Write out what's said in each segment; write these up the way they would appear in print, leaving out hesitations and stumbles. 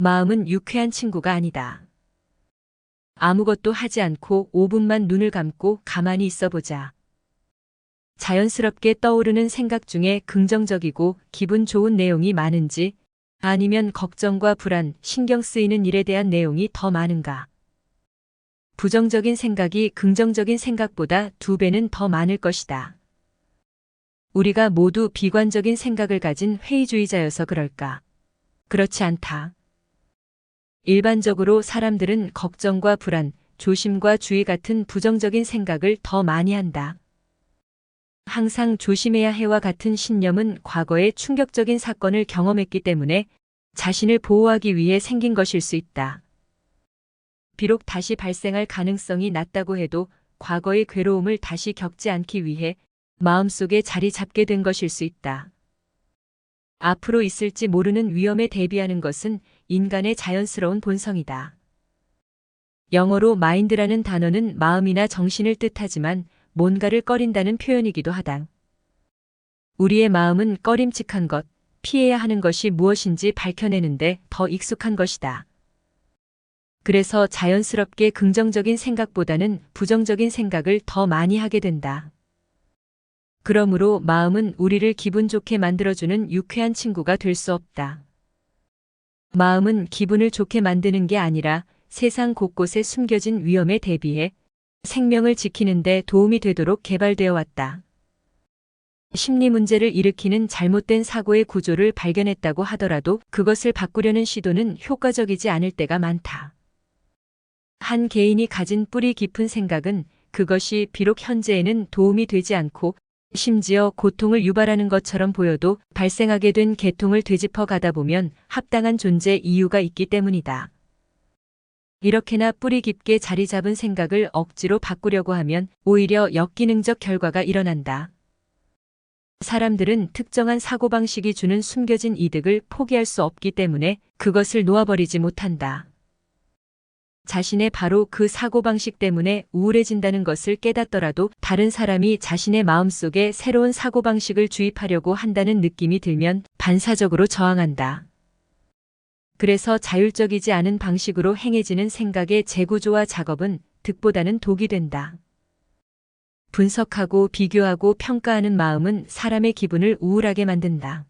마음은 유쾌한 친구가 아니다. 아무것도 하지 않고 5분만 눈을 감고 가만히 있어 보자. 자연스럽게 떠오르는 생각 중에 긍정적이고 기분 좋은 내용이 많은지 아니면 걱정과 불안, 신경 쓰이는 일에 대한 내용이 더 많은가? 부정적인 생각이 긍정적인 생각보다 2배는 더 많을 것이다. 우리가 모두 비관적인 생각을 가진 회의주의자여서 그럴까? 그렇지 않다. 일반적으로 사람들은 걱정과 불안, 조심과 주의 같은 부정적인 생각을 더 많이 한다. 항상 조심해야 해와 같은 신념은 과거의 충격적인 사건을 경험했기 때문에 자신을 보호하기 위해 생긴 것일 수 있다. 비록 다시 발생할 가능성이 낮다고 해도 과거의 괴로움을 다시 겪지 않기 위해 마음속에 자리 잡게 된 것일 수 있다. 앞으로 있을지 모르는 위험에 대비하는 것은 인간의 자연스러운 본성이다. 영어로 마인드라는 단어는 마음이나 정신을 뜻하지만 뭔가를 꺼린다는 표현이기도 하다. 우리의 마음은 꺼림칙한 것, 피해야 하는 것이 무엇인지 밝혀내는데 더 익숙한 것이다. 그래서 자연스럽게 긍정적인 생각보다는 부정적인 생각을 더 많이 하게 된다. 그러므로 마음은 우리를 기분 좋게 만들어주는 유쾌한 친구가 될 수 없다. 마음은 기분을 좋게 만드는 게 아니라 세상 곳곳에 숨겨진 위험에 대비해 생명을 지키는 데 도움이 되도록 개발되어 왔다. 심리 문제를 일으키는 잘못된 사고의 구조를 발견했다고 하더라도 그것을 바꾸려는 시도는 효과적이지 않을 때가 많다. 한 개인이 가진 뿌리 깊은 생각은 그것이 비록 현재에는 도움이 되지 않고 심지어 고통을 유발하는 것처럼 보여도 발생하게 된 계통을 되짚어 가다 보면 합당한 존재 이유가 있기 때문이다. 이렇게나 뿌리 깊게 자리 잡은 생각을 억지로 바꾸려고 하면 오히려 역기능적 결과가 일어난다. 사람들은 특정한 사고방식이 주는 숨겨진 이득을 포기할 수 없기 때문에 그것을 놓아버리지 못한다. 자신의 바로 그 사고방식 때문에 우울해진다는 것을 깨닫더라도 다른 사람이 자신의 마음속에 새로운 사고방식을 주입하려고 한다는 느낌이 들면 반사적으로 저항한다. 그래서 자율적이지 않은 방식으로 행해지는 생각의 재구조와 작업은 득보다는 독이 된다. 분석하고 비교하고 평가하는 마음은 사람의 기분을 우울하게 만든다.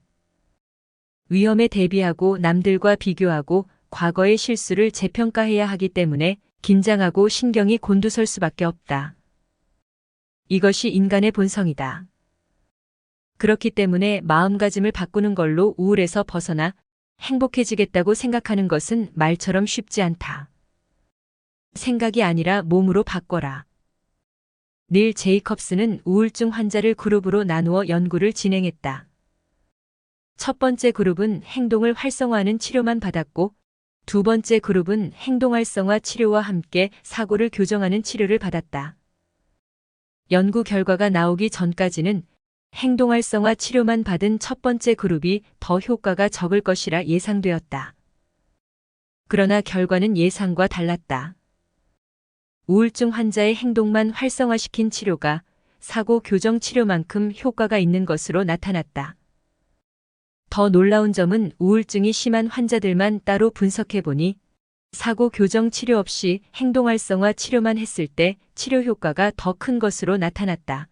위험에 대비하고 남들과 비교하고 과거의 실수를 재평가해야 하기 때문에 긴장하고 신경이 곤두설 수밖에 없다. 이것이 인간의 본성이다. 그렇기 때문에 마음가짐을 바꾸는 걸로 우울에서 벗어나 행복해지겠다고 생각하는 것은 말처럼 쉽지 않다. 생각이 아니라 몸으로 바꿔라. 닐 제이컵스는 우울증 환자를 그룹으로 나누어 연구를 진행했다. 첫 번째 그룹은 행동을 활성화하는 치료만 받았고 두 번째 그룹은 행동 활성화 치료와 함께 사고를 교정하는 치료를 받았다. 연구 결과가 나오기 전까지는 행동 활성화 치료만 받은 첫 번째 그룹이 더 효과가 적을 것이라 예상되었다. 그러나 결과는 예상과 달랐다. 우울증 환자의 행동만 활성화시킨 치료가 사고 교정 치료만큼 효과가 있는 것으로 나타났다. 더 놀라운 점은 우울증이 심한 환자들만 따로 분석해보니 사고 교정 치료 없이 행동 활성화 치료만 했을 때 치료 효과가 더 큰 것으로 나타났다.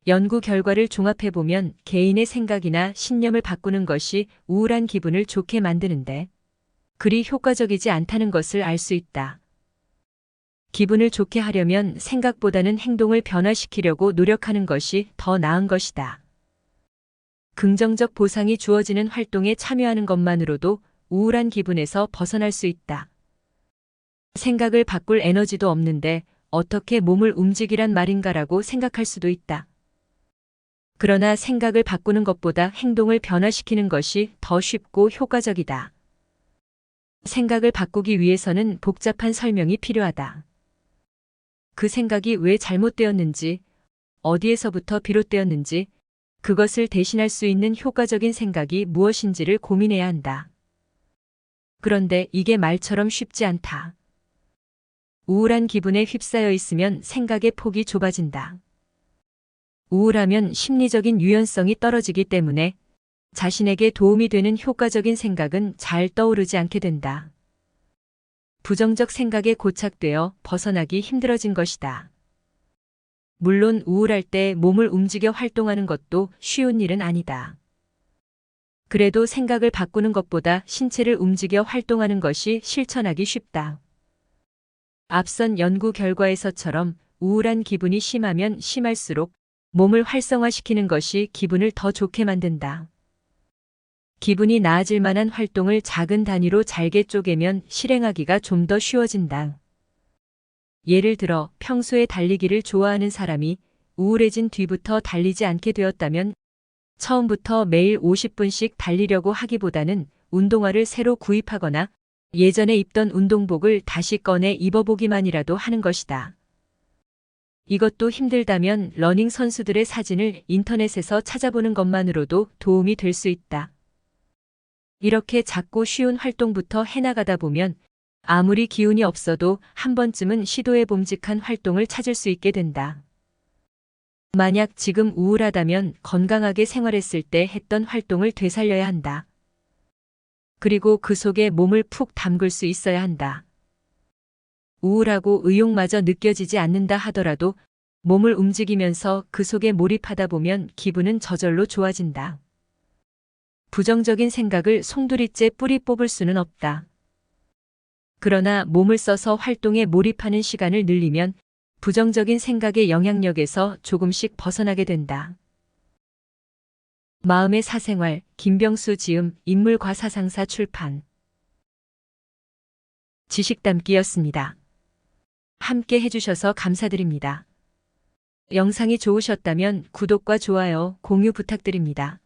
연구 결과를 종합해보면 개인의 생각이나 신념을 바꾸는 것이 우울한 기분을 좋게 만드는데 그리 효과적이지 않다는 것을 알 수 있다. 기분을 좋게 하려면 생각보다는 행동을 변화시키려고 노력하는 것이 더 나은 것이다. 긍정적 보상이 주어지는 활동에 참여하는 것만으로도 우울한 기분에서 벗어날 수 있다. 생각을 바꿀 에너지도 없는데 어떻게 몸을 움직이란 말인가라고 생각할 수도 있다. 그러나 생각을 바꾸는 것보다 행동을 변화시키는 것이 더 쉽고 효과적이다. 생각을 바꾸기 위해서는 복잡한 설명이 필요하다. 그 생각이 왜 잘못되었는지, 어디에서부터 비롯되었는지, 그것을 대신할 수 있는 효과적인 생각이 무엇인지를 고민해야 한다. 그런데 이게 말처럼 쉽지 않다. 우울한 기분에 휩싸여 있으면 생각의 폭이 좁아진다. 우울하면 심리적인 유연성이 떨어지기 때문에 자신에게 도움이 되는 효과적인 생각은 잘 떠오르지 않게 된다. 부정적 생각에 고착되어 벗어나기 힘들어진 것이다. 물론 우울할 때 몸을 움직여 활동하는 것도 쉬운 일은 아니다. 그래도 생각을 바꾸는 것보다 신체를 움직여 활동하는 것이 실천하기 쉽다. 앞선 연구 결과에서처럼 우울한 기분이 심하면 심할수록 몸을 활성화시키는 것이 기분을 더 좋게 만든다. 기분이 나아질 만한 활동을 작은 단위로 잘게 쪼개면 실행하기가 좀 더 쉬워진다. 예를 들어 평소에 달리기를 좋아하는 사람이 우울해진 뒤부터 달리지 않게 되었다면 처음부터 매일 50분씩 달리려고 하기보다는 운동화를 새로 구입하거나 예전에 입던 운동복을 다시 꺼내 입어보기만이라도 하는 것이다. 이것도 힘들다면 러닝 선수들의 사진을 인터넷에서 찾아보는 것만으로도 도움이 될 수 있다. 이렇게 작고 쉬운 활동부터 해나가다 보면 아무리 기운이 없어도 한 번쯤은 시도해 봄직한 활동을 찾을 수 있게 된다. 만약 지금 우울하다면 건강하게 생활했을 때 했던 활동을 되살려야 한다. 그리고 그 속에 몸을 푹 담글 수 있어야 한다. 우울하고 의욕마저 느껴지지 않는다 하더라도 몸을 움직이면서 그 속에 몰입하다 보면 기분은 저절로 좋아진다. 부정적인 생각을 송두리째 뿌리 뽑을 수는 없다. 그러나 몸을 써서 활동에 몰입하는 시간을 늘리면 부정적인 생각의 영향력에서 조금씩 벗어나게 된다. 마음의 사생활, 김병수 지음, 인물과사상사 출판. 지식담기였습니다. 함께 해주셔서 감사드립니다. 영상이 좋으셨다면 구독과 좋아요, 공유 부탁드립니다.